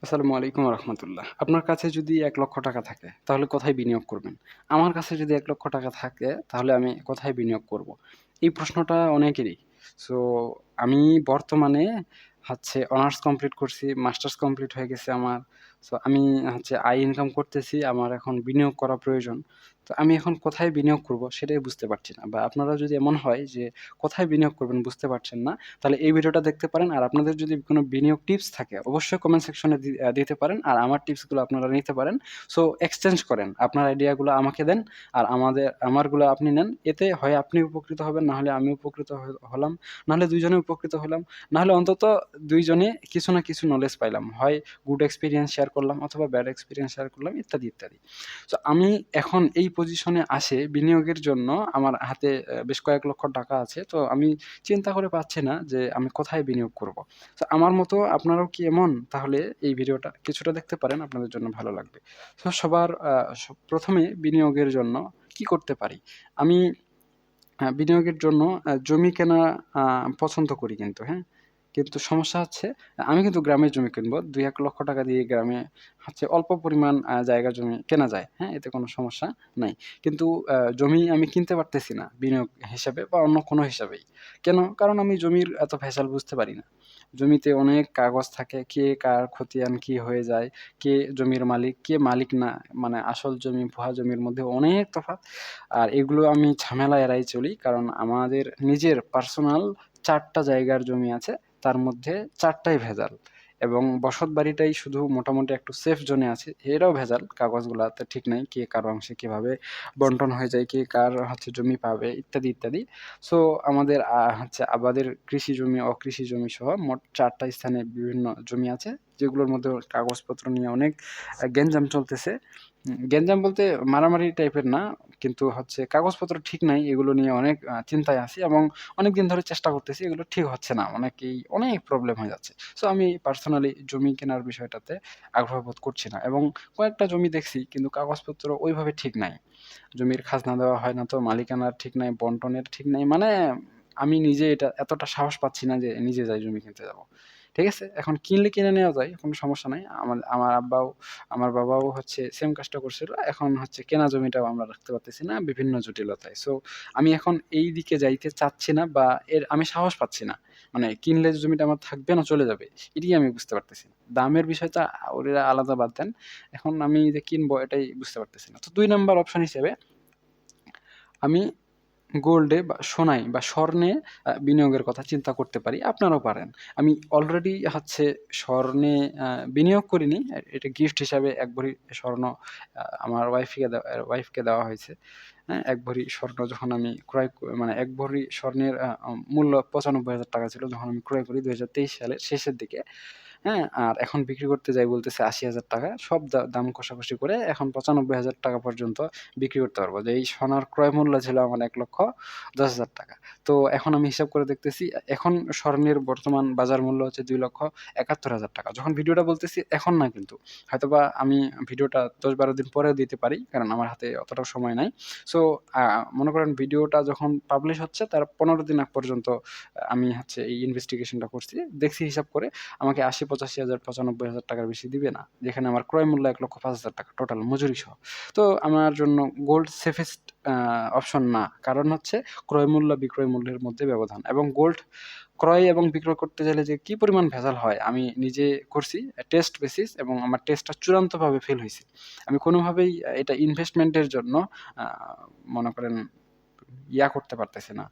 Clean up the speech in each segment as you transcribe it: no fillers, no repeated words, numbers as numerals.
আসসালামু আলাইকুম রহমতুল্লাহ। আপনার কাছে যদি ৳১,০০,০০০ থাকে তাহলে কোথায় বিনিয়োগ করবেন? আমার কাছে যদি ৳১,০০,০০০ থাকে তাহলে আমি কোথায় বিনিয়োগ করব? এই প্রশ্নটা অনেকেরই। সো আমি বর্তমানে অনার্স কমপ্লিট করছি, মাস্টার্স কমপ্লিট হয়ে গেছে আমার। সো আমি আয় ইনকাম করতেছি। আমার এখন বিনিয়োগ করা প্রয়োজন। তো আমি এখন কোথায় বিনিয়োগ করব সেটাই বুঝতে পারছি না। বা আপনারা যদি এমন হয় যে কোথায় বিনিয়োগ করবেন বুঝতে পারছেন না, তাহলে এই ভিডিওটা দেখতে পারেন। আর আপনাদের যদি কোনো বিনিয়োগ টিপস থাকে অবশ্যই কমেন্ট সেকশনে দিতে পারেন। আর আমার টিপসগুলো আপনারা নিতে পারেন। সো এক্সচেঞ্জ করেন। আপনার আইডিয়াগুলো আমাকে দেন। আর আমারগুলো আপনি নেন। এতে হয় আপনি উপকৃত হবেন, না হলে আমি উপকৃত হলাম। না হলে ২ জনে উপকৃত হলাম। না হলে অন্তত ২ জনে কিছু না কিছু নলেজ পাইলাম। হয় গুড এক্সপেরিয়েন্স শেয়ার করলাম অথবা ব্যাড এক্সপেরিয়েন্স শেয়ার করলাম ইত্যাদি, ইত্যাদি। সো আমি এখন এই পজিশনে বিনিয়োগের জন্য আমার হাতে বেশ কয়েক লক্ষ টাকা আছে। তো আমি চিন্তা করে পাচ্ছি না যে আমি কোথায় বিনিয়োগ করব। সো আমার মতো আপনারাও কি এমন? তাহলে এই ভিডিওটা কিছুটা দেখতে পারেন, আপনাদের জন্য ভালো লাগবে। সো সবার ১ম এ বিনিয়োগের জন্য কি করতে পারি? আমি বিনিয়োগের জন্য জমি কেনা আ পছন্দ করি কিন্তু, হ্যাঁ? কিন্তু সমস্যা হচ্ছে আমি কিন্তু গ্রামে জমি কিনবো। ৳২-১ লক্ষ টাকা দিয়ে গ্রামে অল্প পরিমাণ জায়গা জমি কেনা যায়, হ্যাঁ? এতে কোনো সমস্যা নাই। কিন্তু জমি আমি কিনতে পারতেছি না বিনিয়োগ হিসাবে বা অন্য কোনো হিসাবেই। কেন? কারণ আমি জমির এত ভেজাল বুঝতে পারি না। জমিতে অনেক কাগজ থাকে, কে কার খতিয়ান কি হয়ে যায়, কে জমির মালিক, কে মালিক না। মানে আসল জমি, ভুয়া জমির মধ্যে অনেক তফাৎ। আর এগুলো আমি ঝামেলা এড়াই চলি। কারণ আমাদের নিজের পার্সোনাল ৪ টা জায়গার জমি আছে। তার মধ্যে ৪ টাই ভেজাল। এবং বসতবাড়িটাই শুধু মোটামুটি একটু সেফ জোনে আছে। এরাও ভেজাল। কাগজগুলাতে ঠিক নাই। কে কার অংশে কিভাবে বন্টন হয়ে যায়, কে কার জমি পাবে ইত্যাদি, ইত্যাদি। সো আমাদের আবাদের কৃষি জমি, অকৃষি জমি সহ মোট ৪ টা স্থানে বিভিন্ন জমি আছে। যেগুলোর মধ্যে কাগজপত্র নিয়ে অনেক গ্যাঞ্জাম চলতেছে। গ্যাঞ্জাম বলতে মারামারি টাইপের না। কিন্তু কাগজপত্র ঠিক নাই। এগুলো নিয়ে অনেক চিন্তায় আছি এবং অনেকদিন ধরে চেষ্টা করতেছি। এগুলো ঠিক হচ্ছে না। অনেক প্রবলেম হয়ে যাচ্ছে। সো আমি পার্সোনালি জমি কেনার বিষয়টাতে আগ্রহ বোধ করছি না এবং কয়েকটা জমি দেখছি কিন্তু কাগজপত্র ওইভাবে ঠিক নাই। জমির খাজনা দেওয়া হয় না তো, মালিকানার ঠিক নাই, বন্টনের ঠিক নাই। মানে আমি নিজে এটা এতটা সাহস পাচ্ছি না যে নিজে যাই জমি কিনতে যাবো। ঠিক আছে? এখন কিনলে কিনে নেওয়া যায়, কোনো সমস্যা নাই। আমার আব্বাও আমার বাবাও সেম কাজটা করছিল। এখন কেনা জমিটাও আমরা রাখতে পারতেছি না বিভিন্ন জটিলতায়। সো আমি এখন এই দিকে যাইতে চাচ্ছি না বা আমি সাহস পাচ্ছি না। মানে কিনলে জমিটা আমার থাকবে না চলে যাবে। এটিই আমি বুঝতে পারতেছি না। দামের বিষয়টা ওটা আলাদা বাদ দেন। এখন আমি যে কিনবো এটাই বুঝতে পারতেছি না। তো ২ নাম্বার অপশন হিসেবে আমি গোল্ডে বা সোনায় বা স্বর্ণে বিনিয়োগের কথা চিন্তা করতে পারি। আপনারাও পারেন। আমি অলরেডি স্বর্ণে বিনিয়োগ করিনি। এটা গিফট হিসাবে ১ ভরি স্বর্ণ আমার ওয়াইফকে দেওয়া হয়েছে। হ্যাঁ? ১ ভরি স্বর্ণ যখন আমি ক্রয় ক মানে ১ ভরি স্বর্ণের মূল্য ৳৯৫,০০০ ছিল যখন আমি ক্রয় করি ২০২৩ সালের শেষের দিকে। হ্যাঁ? আর এখন বিক্রি করতে যাই বলতেছে ৳৮০,০০০। সব দাম কষাকষি করে এখন ৳৯৫,০০০ পর্যন্ত বিক্রি করতে পারবো। যে এই সোনার ক্রয় মূল্য ছিল আমার ৳১,১০,০০০। তো এখন আমি হিসাব করে দেখতেছি এখন স্বর্ণের বর্তমান বাজার মূল্য হচ্ছে ৳২,৭১,০০০। যখন ভিডিওটা বলতেছি এখন না কিন্তু। হয়তোবা আমি ভিডিওটা ১০-১২ দিন পরেও দিতে পারি। কারণ আমার হাতে অতটাও সময় নাই। সো আ মনে করেন ভিডিওটা যখন পাবলিশ হচ্ছে তার ১৫ দিন আগ পর্যন্ত আমি এই ইনভেস্টিগেশনটা করছি। দেখছি হিসাব করে আমাকে ৮০, ৮৫,০০০, ৳৯৫,০০০ র বেশি দিবে না। যেখানে আমার ক্রয় মূল্য ৳১,০৫,০০০ টোটাল মজুরি সহ। তো আমার জন্য গোল্ড সেফেস্ট অপশন না। কারণ ক্রয় মূল্য বিক্রয় মূল্যের মধ্যে ব্যবধান এবং গোল্ড ক্রয় এবং বিক্রয় করতে গেলে যে কি পরিমাণ ভেজাল হয় আমি নিজে করছি টেস্ট বেসিস এবং আমার টেস্টটা চূড়ান্তভাবে ফেল হইছে। আমি কোনোভাবেই এটা ইনভেস্টমেন্ট এর জন্য আ মনে করেন করতে পারতেছি না।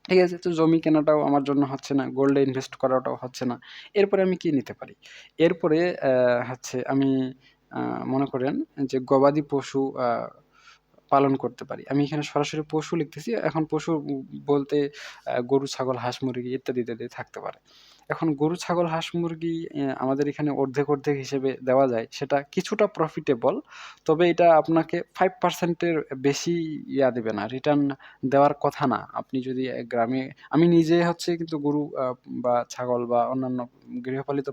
ঠিক আছে? তো জমি কেনাটাও আমার জন্য হচ্ছে না। গোল্ডে ইনভেস্ট করাটাও হচ্ছে না। এরপরে আমি কি নিতে পারি? এরপরে আমি আ মনে করেন যে গবাদি পশু পালন করতে পারি। আমি এখানে সরাসরি পশু লিখতেছি। এখন পশু বলতে গরু, ছাগল, হাঁস, মুরগি ইত্যাদি, ইত্যাদি থাকতে পারে। এখন গরু, ছাগল, হাঁস, মুরগি আমাদের এখানে অর্ধেক, অর্ধেক হিসেবে দেওয়া যায়। সেটা কিছুটা প্রফিটেবল। তবে এটা আপনাকে 5% এর বেশি দিবে না। রিটার্ন দেওয়ার কথা না। আপনি যদি গ্রামে আমি নিজে কিন্তু গরু বা ছাগল বা অন্যান্য গৃহপালিত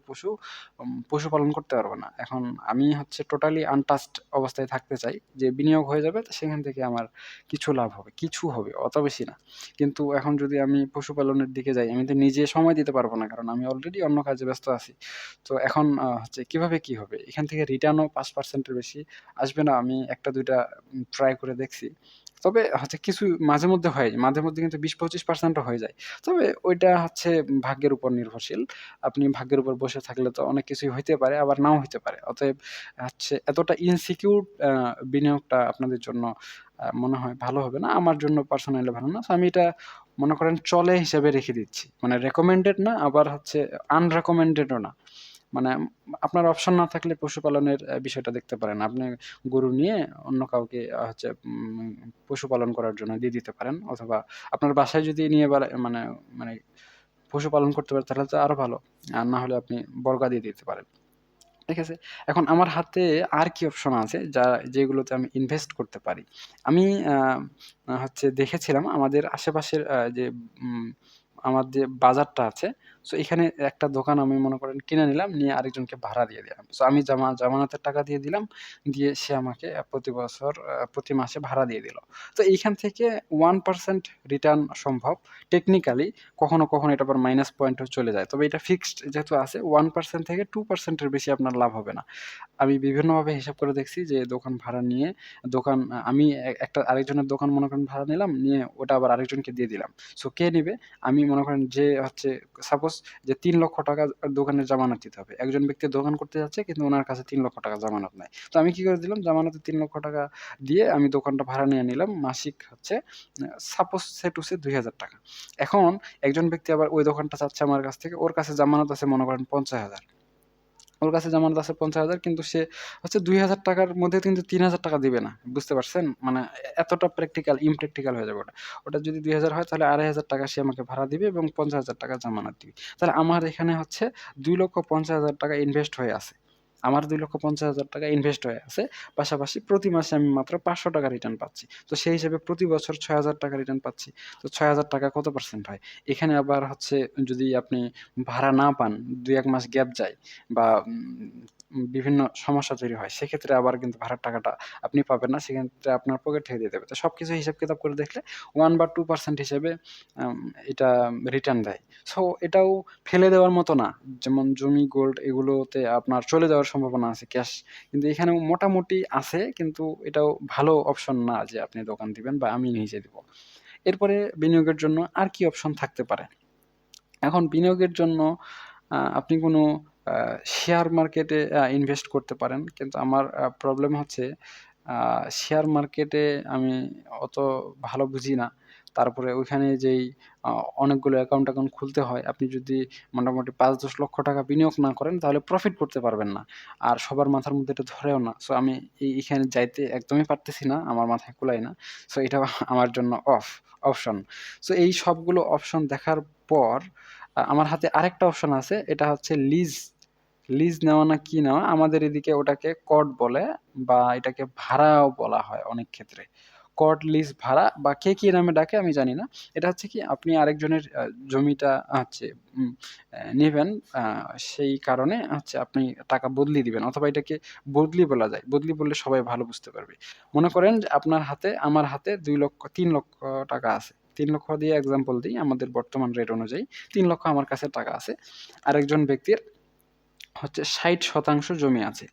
পশুপালন করতে পারব না। এখন আমি টোটালি আনটাচড অবস্থায় থাকতে চাই। যে বিনিয়োগ হয়ে যাবে তো সেখান থেকে আমার কিছু লাভ হবে। কিছু হবে, অত বেশি না। কিন্তু এখন যদি আমি পশুপালনের দিকে যাই, আমি তো নিজে সময় দিতে পারব না। কারণ কারণ আমি অলরেডি অন্য কাজে ব্যস্ত আছি। তো এখন হচ্ছে কিভাবে কি হবে? এখান থেকে রিটার্নও 5% এর বেশি আসবে না। আমি ১ টা ২ টা ট্রাই করে দেখছি। তবে হচ্ছে কিছু মাঝে মধ্যে হয়। মাঝে মধ্যে কিন্তু ২০-২৫% ও হয়ে যায়। তবে ওইটা হচ্ছে ভাগ্যের উপর নির্ভরশীল। আপনি ভাগ্যের উপর বসে থাকলে তো অনেক কিছুই হইতে পারে, আবার নাও হইতে পারে। অতএব হচ্ছে এতটা ইনসিকিউর বিনিয়োগটা আপনাদের জন্য মনে হয় ভালো হবে না। আমার জন্য পার্সোনালি ভালো না। সো আমি এটা মনে করেন চলে হিসেবে রেখে দিচ্ছি। মানে রেকমেন্ডেড না, আবার হচ্ছে আনরেকমেন্ডেড ও না। মানে আপনার অপশন না থাকলে পশুপালনের বিষয়টা দেখতে পারেন। আপনি গরু নিয়ে অন্য কাউকে হচ্ছে পশুপালন করার জন্য দিয়ে দিতে পারেন, অথবা আপনার বাসায় যদি নিয়ে মানে মানে পশুপালন করতে পারেন তাহলে তো আরো ভালো। আর না হলে আপনি বর্গা দিয়ে দিতে পারেন। ঠিক আছে? এখন আমার হাতে আর কি অপশন আছে যেগুলোতে আমি ইনভেস্ট করতে পারি? আমি আ আ হচ্ছে দেখেছিলাম আমাদের আশেপাশের যে উম আমার যে বাজারটা আছে, সো এখানে একটা দোকান আমি মনে করেন কিনে নিলাম, নিয়ে আরেকজনকে ভাড়া দিয়ে দিলাম। সো আমি জামানতের টাকা দিয়ে দিলাম, দিয়ে সে আমাকে প্রতি বছর প্রতি মাসে ভাড়া দিয়ে দিল। তো এইখান থেকে 1% রিটার্ন সম্ভব। টেকনিক্যালি কখনো, কখনো এটা আবার মাইনাস পয়েন্টেও চলে যায়। তবে এটা ফিক্সড যেহেতু আছে 1% থেকে 2% এর বেশি আপনার লাভ হবে না। আমি বিভিন্নভাবে হিসাব করে দেখছি যে দোকান ভাড়া নিয়ে আমি একটা আরেকজনের দোকান মনে করেন ভাড়া নিলাম, নিয়ে ওটা আবার আরেকজনকে দিয়ে দিলাম। সো কে নিবে? আমি মনে করেন যে হচ্ছে সাপোজ যে ৳৩,০০,০০০ দোকানের জামানত দিতে হবে। একজন ব্যক্তি দোকান করতে যাচ্ছে কিন্তু উনার কাছে ৳৩,০০,০০০ জামানত নাই। তো আমি কি করে দিলাম? জামানতে ৳৩,০০,০০০ দিয়ে আমি দোকানটা ভাড়া নিয়ে নিলাম। মাসিক হচ্ছে সাপোজ সে টু সে ৳২,০০০। এখন একজন ব্যক্তি আবার ওই দোকানটা চাচ্ছে আমার কাছ থেকে। ওর কাছে জামানত আছে মনে করেন ৫০,০০০। ওর কাছে জামানত আছে ৫০,০০০, কিন্তু সে হচ্ছে ৳২,০০০ র মধ্যে কিন্তু ৳৩,০০০ দিবে না। বুঝতে পারছেন? মানে এতটা ইমপ্র্যাকটিক্যাল হয়ে যাবে ওটা। ওটা যদি ২,০০০ হয় তাহলে ৳২,৫০০ সে আমাকে ভাড়া দিবে এবং ৳৫০,০০০ জামানত দিবে। তাহলে আমার এখানে হচ্ছে ৳২,৫০,০০০ ইনভেস্ট হয়ে আছে। আমার ৳২,৫০,০০০ ইনভেস্ট হয়ে আছে। পাশাপাশি প্রতি মাসে আমি মাত্র ৳৫০০ রিটার্ন পাচ্ছি। তো সেই হিসেবে প্রতি বছর ৳৬,০০০ রিটার্ন পাচ্ছি। তো ৳৬,০০০ কত পার্সেন্ট হয়? এখানে আবার হচ্ছে যদি আপনি ভাড়া না পান, ২-১ মাস গ্যাপ যায় বা বিভিন্ন সমস্যা তৈরি হয়, সেক্ষেত্রে আবার কিন্তু ভাড়ার টাকাটা আপনি পাবেন না। সেক্ষেত্রে আপনার পকেট থেকে দিয়ে দেবে। তো সবকিছু হিসাব-কিতাব করে দেখলে 1 বা 2% হিসেবে আম এটা রিটার্ন দেয়। সো এটাও ফেলে দেওয়ার মতো না। যেমন জমি, গোল্ড এগুলোতে আপনার চলে যাওয়ার সম্ভাবনা আছে ক্যাশ। কিন্তু এখানেও মোটামুটি আছে, কিন্তু এটাও ভালো অপশন না যে আপনি দোকান দিবেন বা আমি নিজে দিব। এরপরে বিনিয়োগের জন্য আর কি অপশন থাকতে পারে? এখন বিনিয়োগের জন্য আপনি কোনো আ শেয়ার মার্কেটে ইনভেস্ট করতে পারেন। কিন্তু আমার প্রবলেম হচ্ছে আ শেয়ার মার্কেটে আমি অত ভালো বুঝি না। তারপরে ওইখানে যেই আ অনেকগুলো অ্যাকাউন্ট খুলতে হয়। আপনি যদি মোটামুটি ৫-১০ লক্ষ টাকা বিনিয়োগ না করেন তাহলে প্রফিট করতে পারবেন না। আর সবার মাথার মধ্যে এটা ধরেও না। সো আমি এইখানে যাইতে একদমই পারতেছি না। আমার মাথায় কুলায় না। সো এটাও আমার জন্য অপশন। সো এই সবগুলো অপশন দেখার পর আমার হাতে আরেকটা অপশন আছে। এটা হচ্ছে লিজ। লিজ নেওয়া না কি নেওয়া? আমাদের এদিকে ওটাকে কট বলে, বা এটাকে ভাড়াও বলা হয় অনেক ক্ষেত্রে। কট, লিজ, ভাড়া বা কে কি নামে ডাকে আমি জানি না। এটা হচ্ছে কি, আপনি আরেকজনের জমিটা হচ্ছে উম নিবেন, আ সেই কারণে হচ্ছে আপনি টাকা বদলি দিবেন, অথবা এটাকে বদলি বলা যায়। বদলি বললে সবাই ভালো বুঝতে পারবে। মনে করেন যে আপনার হাতে আমার হাতে ৩,০০,০০০ টাকা আছে। ৩,০০,০০০ দিয়ে এক্সাম্পল দেই আমাদের বর্তমান রেট অনুযায়ী। ৩,০০,০০০ আমার কাছে টাকা আছে। আরেকজন ব্যক্তির হচ্ছে ৬০% জমি আছে।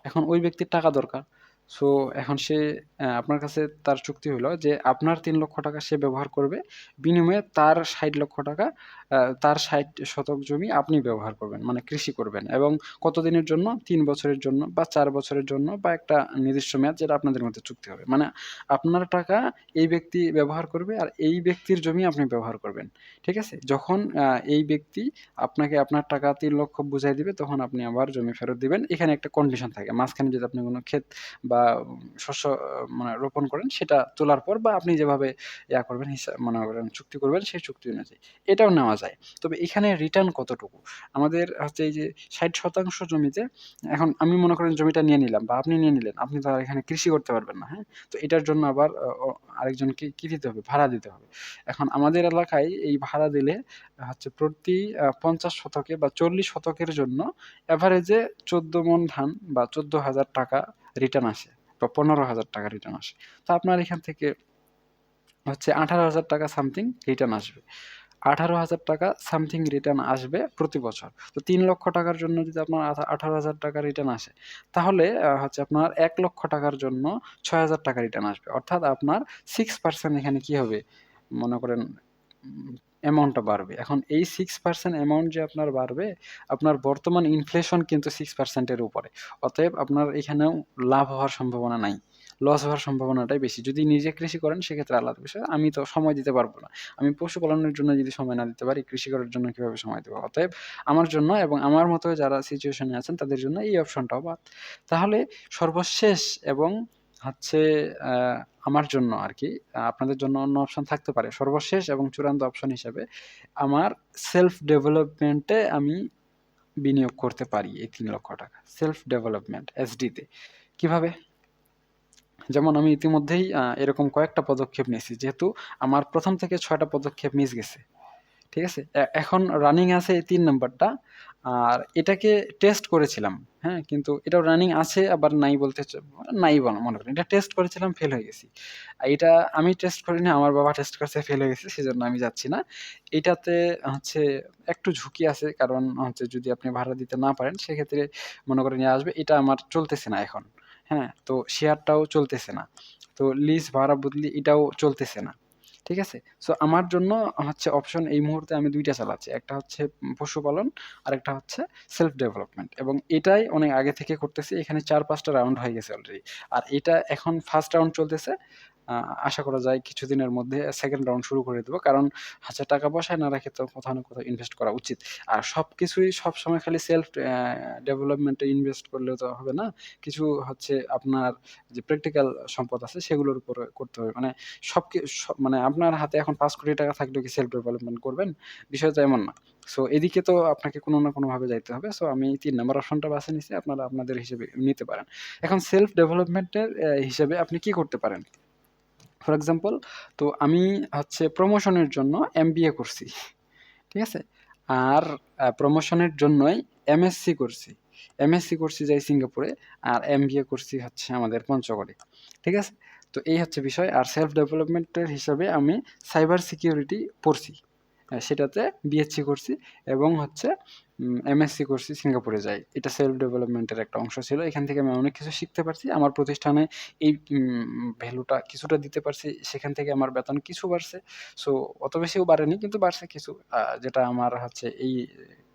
এখন ওই ব্যক্তির টাকা দরকার। সো এখন সে আপনার কাছে তার চুক্তি হলো যে আপনার ৳৩,০০,০০০ সে ব্যবহার করবে। বিনিময়ে তার ৳৬০,০০,০০০, তার ৬০ শতক জমি আপনি ব্যবহার করবেন। মানে কৃষি করবেন, এবং কতদিনের জন্য? ৩ বছরের জন্য বা ৪ বছরের জন্য, বা একটা নির্দিষ্ট মেয়াদ যেটা আপনাদের মধ্যে চুক্তি হবে। মানে আপনার টাকা এই ব্যক্তি ব্যবহার করবে আর এই ব্যক্তির জমি আপনি ব্যবহার করবেন। ঠিক আছে? যখন এই ব্যক্তি আপনাকে আপনার টাকা ৩,০০,০০০ বুঝায় দিবে, তখন আপনি আবার জমি ফেরত দিবেন। এখানে একটা কন্ডিশন থাকে। মাঝখানে যদি আপনি কোন ক্ষেত বা শস্য মানে রোপণ করেন, সেটা তোলার পর বা আপনি যেভাবে করবেন, মনে করেন চুক্তি করবেন, সেই চুক্তি অনুযায়ী এটাও নেওয়া যায়। তবে এখানে রিটার্ন কতটুকু? আমাদের হচ্ছে এই যে ৬০% জমিতে, এখন আমি মনে করেন জমিটা নিয়ে নিলাম বা আপনি নিয়ে নিলেন। আপনি তো আর এখানে কৃষি করতে পারবেন না, হ্যাঁ? তো এটার জন্য আবার আরেকজনকে কি দিতে হবে? ভাড়া দিতে হবে। এখন আমাদের এলাকায় এই ভাড়া দিলে হচ্ছে প্রতি ৫০ শতকে বা ৪০ শতকের জন্য এভারেজে ১৪ মণ ধান বা ৳১৪,০০০ রিটার্ন আসে, বা ৳১৫,০০০ রিটার্ন আসে। তো আপনার এখান থেকে হচ্ছে ৳১৮,০০০ সামথিং রিটার্ন আসবে। 18,000 টাকা সামথিং রিটার্ন আসবে প্রতি বছর। তো 3 লক্ষ টাকার জন্য যদি আপনার 18,000 টাকা রিটার্ন আসে, তাহলে হচ্ছে আপনার 1 লক্ষ টাকার জন্য 6,000 টাকা রিটার্ন আসবে। অর্থাৎ আপনার 6% এখানে কি হবে? মনে করেন অ্যামাউন্টটা বাড়বে। এখন এই 6% অ্যামাউন্ট যে আপনার বাড়বে, আপনার বর্তমান ইনফ্লেশন কিন্তু 6% এর উপরে। অতএব আপনার এখানেও লাভ হওয়ার সম্ভাবনা নাই। লস হওয়ার সম্ভাবনাটাই বেশি। যদি নিজে কৃষি করেন সেক্ষেত্রে আলাদা বিষয়। আমি তো সময় দিতে পারব না। আমি পশুপালনের জন্য যদি সময় না দিতে পারি, কৃষি করার জন্য কিভাবে সময় দেব? অতএব আমার জন্য এবং আমার মতো যারা সিচুয়েশনে আছেন তাদের জন্য এই অপশনটাও বাদ। তাহলে সর্বশেষ এবং হচ্ছে আ আমার জন্য আরকি, আপনাদের জন্য অন্য অপশন থাকতে পারে। সর্বশেষ এবং চূড়ান্ত অপশন হিসেবে আমার সেলফ ডেভেলপমেন্ট এ আমি বিনিয়োগ করতে পারি এই ৩ লক্ষ টাকা। সেলফ ডেভেলপমেন্ট এসডি তে। কিভাবে? যেমন আমি ইতিমধ্যেই এরকম কয়েকটা পদক্ষেপ নিয়েছি। যেহেতু আমার ১ম থেকে ৬ টা পদক্ষেপ মিস গেছে। ঠিক আছে? এখন রানিং আছে এই ৩ নাম্বারটা। আর এটাকে টেস্ট করেছিলাম। হ্যাঁ? কিন্তু এটাও রানিং আছে আবার নাই বলতে নাই মনে করেন। এটা টেস্ট করেছিলাম, ফেল হয়ে গেছি। এটা আমি টেস্ট করিনি, আমার বাবা টেস্ট করছে, ফেল হয়ে গেছে। সেজন্য আমি যাচ্ছি না। এটাতে হচ্ছে একটু ঝুঁকি আছে। কারণ হচ্ছে যদি আপনি ভাড়া দিতে না পারেন সেক্ষেত্রে মনে করেন আসবে। এটা আমার চলতেছে না এখন। হ্যাঁ? তো শেয়ারটাও চলতেছে না। তো লিজ ভাড়া বদলি এটাও চলতেছে না। ঠিক আছে? সো আমার জন্য হচ্ছে অপশন এই মুহূর্তে আমি ২ টা চালাচ্ছি। একটা হচ্ছে পশুপালন, আরেকটা হচ্ছে সেলফ ডেভেলপমেন্ট এবং এটাই অনেক আগে থেকে করতেছি। এখানে ৪-৫ টা রাউন্ড হয়ে গেছে অলরেডি। আর এটা এখন ফার্স্ট রাউন্ড চলতেছে। আ আশা করা যায় কিছুদিনের মধ্যে সেকেন্ড রাউন্ড শুরু করে দেব। কারণ হচ্ছে টাকা পয়সায় না রেখে তো কোথাও না কোথাও ইনভেস্ট করা উচিত। আর সবকিছুই সবসময় খালি সেলফ ডেভেলপমেন্ট এ ইনভেস্ট করলেও তো হবে না। কিছু হচ্ছে আপনার যে প্র্যাকটিক্যাল সম্পদ আছে সেগুলোর উপরে করতে হবে। মানে মানে আপনার হাতে এখন ৳৫,০০,০০,০০০ থাকলেও কি সেলফ ডেভেলপমেন্ট করবেন? বিষয়টা এমন না। সো এদিকে তো আপনাকে কোনো না কোনোভাবে যাইতে হবে। সো আমি ৩ নাম্বার অপশনটা বাছে নিছি। আপনারা আপনাদের হিসেবে নিতে পারেন। এখন সেলফ ডেভেলপমেন্ট এর হিসেবে আপনি কি করতে পারেন? ফর এক্সাম্পল, তো আমি হচ্ছে প্রমোশনের জন্য এমবিএ করছি। ঠিক আছে? আর প্রমোশনের জন্যই এমএসসি করছি। এমএসসি করছি যাই সিঙ্গাপুরে, আর এমবিএ করছি হচ্ছে আমাদের পঞ্চগড়ে। ঠিক আছে? তো এই হচ্ছে বিষয়। আর সেলফ ডেভেলপমেন্টের হিসাবে আমি সাইবার সিকিউরিটি পড়ছি। সেটাতে বিএসসি করছি এবং হচ্ছে এমএসসি করছি সিঙ্গাপুরে যাই। এটা সেলফ ডেভেলপমেন্টের একটা অংশ ছিল। এখান থেকে আমি অনেক কিছু শিখতে পারছি। আমার প্রতিষ্ঠানে এই ভ্যালুটা কিছুটা দিতে পারছি। সেখান থেকে আমার বেতন কিছু বাড়ছে। সো অত বেশিও বাড়েনি কিন্তু বাড়ছে কিছু। যেটা আমার হচ্ছে এই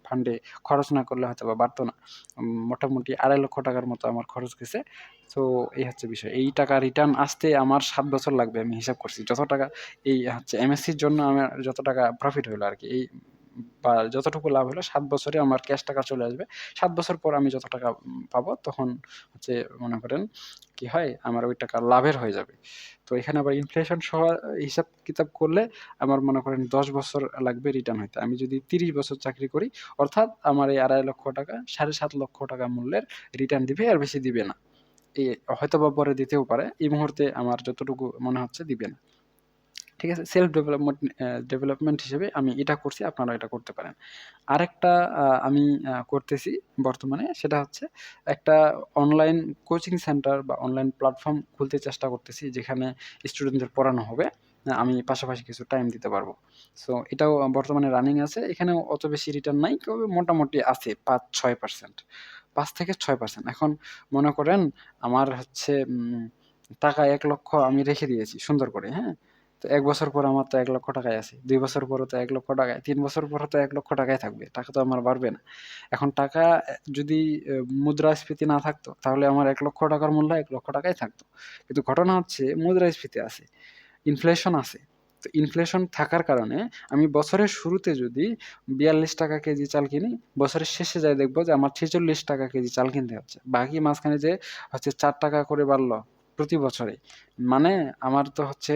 ফান্ডে খরচ না করলে হয়তোবা বাড়তো না। মোটামুটি ৳২.৫ লক্ষ মতো আমার খরচ গেছে। সো এই হচ্ছে বিষয়। এই টাকা রিটার্ন আসতে আমার ৭ বছর লাগবে, আমি হিসাব করছি। যত টাকা এই হচ্ছে এমএসসির জন্য আমার যত টাকা প্রফিট হইলো আরকি, এই বা যতটুকু লাভ হলো ৭ বছরে আমার ক্যাশ টাকা চলে আসবে। ৭ বছর পর আমি যত টাকা পাবো তখন হচ্ছে মনে করেন কি হয়, আমার ওই টাকা লাভের হয়ে যাবে। তো এখানে আবার ইনফ্লেশন সহ হিসাব-কিতাব করলে আমার মনে করেন ১০ বছর লাগবে রিটার্ন হইতে। আমি যদি ৩০ বছর চাকরি করি, অর্থাৎ আমার এই ৳২.৫ লক্ষ ৳৭.৫ লক্ষ মূল্যের রিটার্ন দিবে, আর বেশি দিবে না। হয়তোবা পরে দিতেও পারে। এই মুহূর্তে আমার যতটুকু মনে হচ্ছে দিবে না। ঠিক আছে? সেলফ ডেভেলপমেন্ট হিসেবে আমি এটা করছি, আপনারা এটা করতে পারেন। আরেকটা আমি করতেছি বর্তমানে, সেটা হচ্ছে একটা অনলাইন কোচিং সেন্টার বা অনলাইন প্ল্যাটফর্ম খুলতে চেষ্টা করতেছি যেখানে স্টুডেন্টদের পড়ানো হবে। আমি পাশাপাশি কিছু টাইম দিতে পারবো। সো এটাও বর্তমানে রানিং আছে। এখানেও অত বেশি রিটার্ন নাই। তবে মোটামুটি আছে ৫-৬% ৫-৬% এখন মনে করেন আমার হচ্ছে টাকা ১,০০,০০০ আমি রেখে দিয়েছি সুন্দর করে, হ্যাঁ? তো ১ বছর পর আমার তো ৳১,০০,০০০ আছে। ২ বছর পরও তো ৳১,০০,০০০, ৩ বছর পরও তো ৳১,০০,০০০ থাকবে। টাকা তো আমার বাড়বে না। এখন টাকা যদি মুদ্রাস্ফীতি না থাকতো তাহলে আমার ৳১,০০,০০০ র মূল্য ৳১,০০,০০০ থাকতো। কিন্তু ঘটনা হচ্ছে মুদ্রাস্ফীতি আছে, ইনফ্লেশন আছে। তো ইনফ্লেশন থাকার কারণে আমি বছরের শুরুতে যদি ৳৪২ কেজি চাল কিনি, বছরের শেষে যায়ে দেখব যে আমার ৳৪৬ কেজি চাল কিনতে হচ্ছে। বাকি মাঝখানে যে হচ্ছে ৳৪ করে বাড়লো প্রতি বছরে। মানে আমার তো হচ্ছে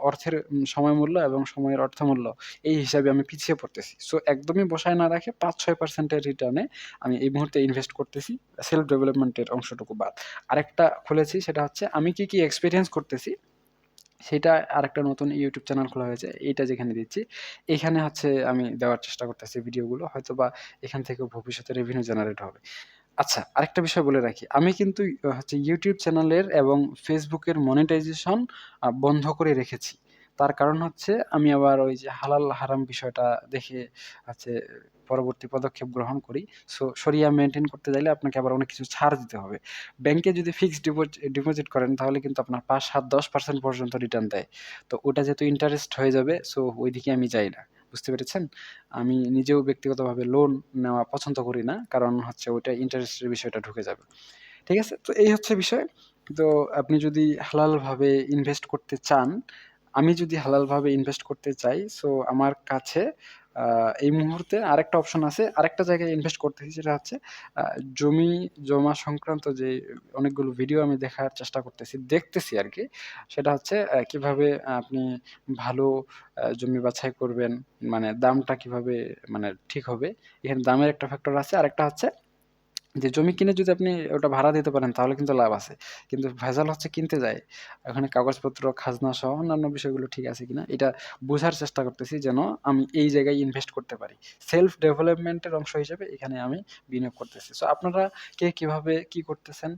অর্থের সময় মূল্য এবং সময়ের অর্থমূল্য, এই হিসাবে আমি পিছিয়ে পড়তেছি। সো একদমই বসায় না রেখে ৫-৬% এর রিটার্নে আমি এই মুহূর্তে ইনভেস্ট করতেছি, সেলফ ডেভেলপমেন্ট এর অংশটুকু বাদ। আরেকটা খুলেছি, সেটা হচ্ছে আমি কি এক্সপেরিয়েন্স করতেছি সেটা আরেকটা নতুন YouTube চ্যানেল খোলা হয়েছে। এইটা যেখানে দিচ্ছি, এখানে হচ্ছে আমি দেওয়ার চেষ্টা করতেছি ভিডিওগুলো। হয়তোবা এখান থেকেও ভবিষ্যতে রেভিনিউ জেনারেট হবে। আচ্ছা, আরেকটা বিষয় বলে রাখি। আমি কিন্তু হচ্ছে YouTube চ্যানেলের এবং Facebook এর মনিটাইজেশন বন্ধ করে রেখেছি। তার কারণ হচ্ছে আমি আবার ওই যে হালাল হারাম বিষয়টা দেখে হচ্ছে পরবর্তী পদক্ষেপ গ্রহণ করি। সো শরিয়া মেইনটেইন করতে চাইলে আপনাকে আবার অনেক কিছু ছাড় দিতে হবে। ব্যাংকে যদি ফিক্সড ডিপোজিট করেন তাহলে কিন্তু আপনার ৫, ৭, ১০% পর্যন্ত রিটার্ন দেয়। তো ওটা যেহেতু ইন্টারেস্ট হয়ে যাবে, সো ওইদিকে আমি যাই না। বুঝতে পেরেছেন? আমি নিজেও ব্যক্তিগতভাবে লোন নেওয়া পছন্দ করি না। কারণ হচ্ছে ওইটা ইন্টারেস্টের বিষয়টা ঢুকে যাবে। ঠিক আছে? তো এই হচ্ছে বিষয়। তো আপনি যদি হালালভাবে ইনভেস্ট করতে চান, আমি যদি হালালভাবে ইনভেস্ট করতে চাই, সো আমার কাছে আ এই মুহূর্তে আরেকটা অপশন আছে। আরেকটা জায়গায় ইনভেস্ট করতেছি, সেটা হচ্ছে আ জমি জমা সংক্রান্ত যে অনেকগুলো ভিডিও আমি দেখার চেষ্টা দেখতেছি আরকি। সেটা হচ্ছে কিভাবে আপনি ভালো জমি বাছাই করবেন, মানে দামটা কিভাবে মানে ঠিক হবে। এখানে দামের একটা ফ্যাক্টর আছে। আরেকটা হচ্ছে যে জমি কিনে যদি আপনি ওটা ভাড়া দিতে পারেন তাহলে কিন্তু লাভ আছে। কিন্তু ভেজাল হচ্ছে কিনতে যায়। ওখানে কাগজপত্র, খাজনা সহ অন্যান্য বিষয়গুলো ঠিক আছে কিনা এটা বোঝার চেষ্টা করতেছি, যেন আমি এই জায়গায় ইনভেস্ট করতে পারি। সেলফ ডেভেলপমেন্ট এর অংশ হিসেবে এখানে আমি বিনিয়োগ করতেছি। সো আপনারা কে কিভাবে কি করতেছেন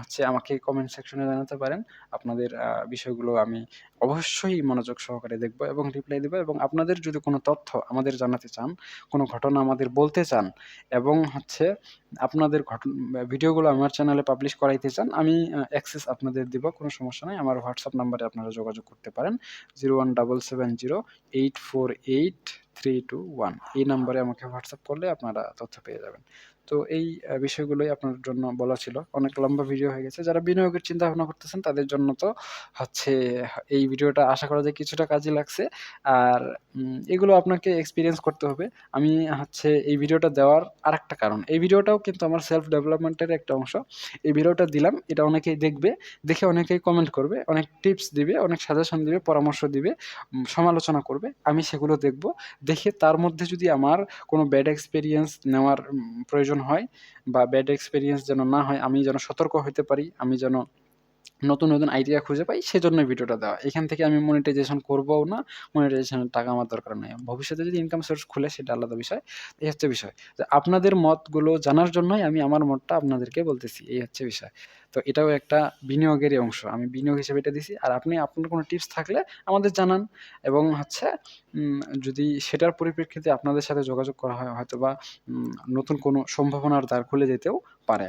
হচ্ছে আমাকে কমেন্ট সেকশনে জানাতে পারেন। আপনাদের বিষয়গুলো আমি অবশ্যই মনোযোগ সহকারে দেখব এবং রিপ্লাই দিব, এবং আপনাদের যদি কোনো তথ্য আমাদের জানাতে চান, কোনো ঘটনা আমাদের বলতে চান, এবং হচ্ছে আপনাদের ভিডিওগুলো আমার চ্যানেলে পাবলিশ করাইতে চান, আমি অ্যাক্সেস আপনাদের দিব, কোনো সমস্যা নাই। আমার WhatsApp নাম্বারে আপনারা যোগাযোগ করতে পারেন। 01770 848 321, এই নাম্বারে আমাকে WhatsApp করলে আপনারা তথ্য পেয়ে যাবেন। তো এই বিষয়গুলোই আপনার জন্য বলা ছিল। অনেক লম্বা ভিডিও হয়ে গেছে। যারা বিনিয়োগের চিন্তাভাবনা করতেছেন তাদের জন্য তো হচ্ছে এই ভিডিওটা আশা করা যায় কিছুটা কাজে লাগছে। আর এগুলো আপনাকে এক্সপেরিয়েন্স করতে হবে। আমি হচ্ছে এই ভিডিওটা দেওয়ার আরেকটা কারণ, এই ভিডিওটাও কিন্তু আমার সেলফ ডেভেলপমেন্টের একটা অংশ। এই ভিডিওটা দিলাম, এটা অনেকেই দেখবে, দেখে অনেকেই কমেন্ট করবে, অনেক টিপস দিবে, অনেক সাজেশন দিবে, পরামর্শ দিবে, সমালোচনা করবে। আমি সেগুলো দেখব। দেখে তার মধ্যে যদি আমার কোনো ব্যাড এক্সপেরিয়েন্স নেওয়ার প্রয়োজন হয়, বা ব্যাড এক্সপেরিয়েন্স যেন না হয়, আমি যেন সতর্ক হইতে পারি, আমি যেন নতুন, নতুন আইডিয়া খুঁজে পাই, সেজন্যই ভিডিওটা দেওয়া। এখান থেকে আমি মনিটাইজেশন করবও না, মনিটাইজেশনের টাকা আমার দরকার নাই। ভবিষ্যতে যদি ইনকাম সোর্স খুলে সেটা আলাদা বিষয়। এই হচ্ছে বিষয়। তো আপনাদের মতগুলো জানার জন্যই আমি আমার মতটা আপনাদেরকে বলতেছি। এই হচ্ছে বিষয়। তো এটাও একটা বিনিয়োগেরই অংশ। আমি বিনিয়োগ হিসেবে এটা দিছি। আর আপনি আপনার কোনো টিপস থাকলে আমাদের জানান, এবং হচ্ছে উম যদি সেটার পরিপ্রেক্ষিতে আপনাদের সাথে যোগাযোগ করা হয়, হয়তোবা নতুন কোনো সম্ভাবনার দ্বার খুলে যেতেও পারে।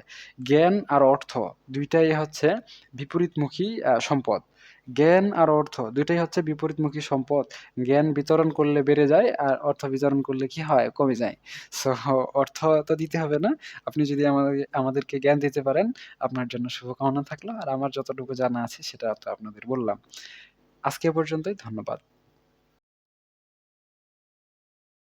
জ্ঞান আর অর্থ ২ টাই হচ্ছে বিপরীতমুখী সম্পদ। জ্ঞান আর অর্থ ২ টাই হচ্ছে বিপরীতমুখী সম্পদ। জ্ঞান বিতরণ করলে বেড়ে যায়, আর অর্থ বিতরণ করলে কি হয়? কমে যায়। সো অর্থ তো দিতে হবে না। আপনি যদি আমাদেরকে জ্ঞান দিতে পারেন, আপনার জন্য শুভকামনা থাকলো। আর আমার যতটুকু জানা আছে সেটা তো আপনাদের বললাম। আজকে এ পর্যন্তই। ধন্যবাদ।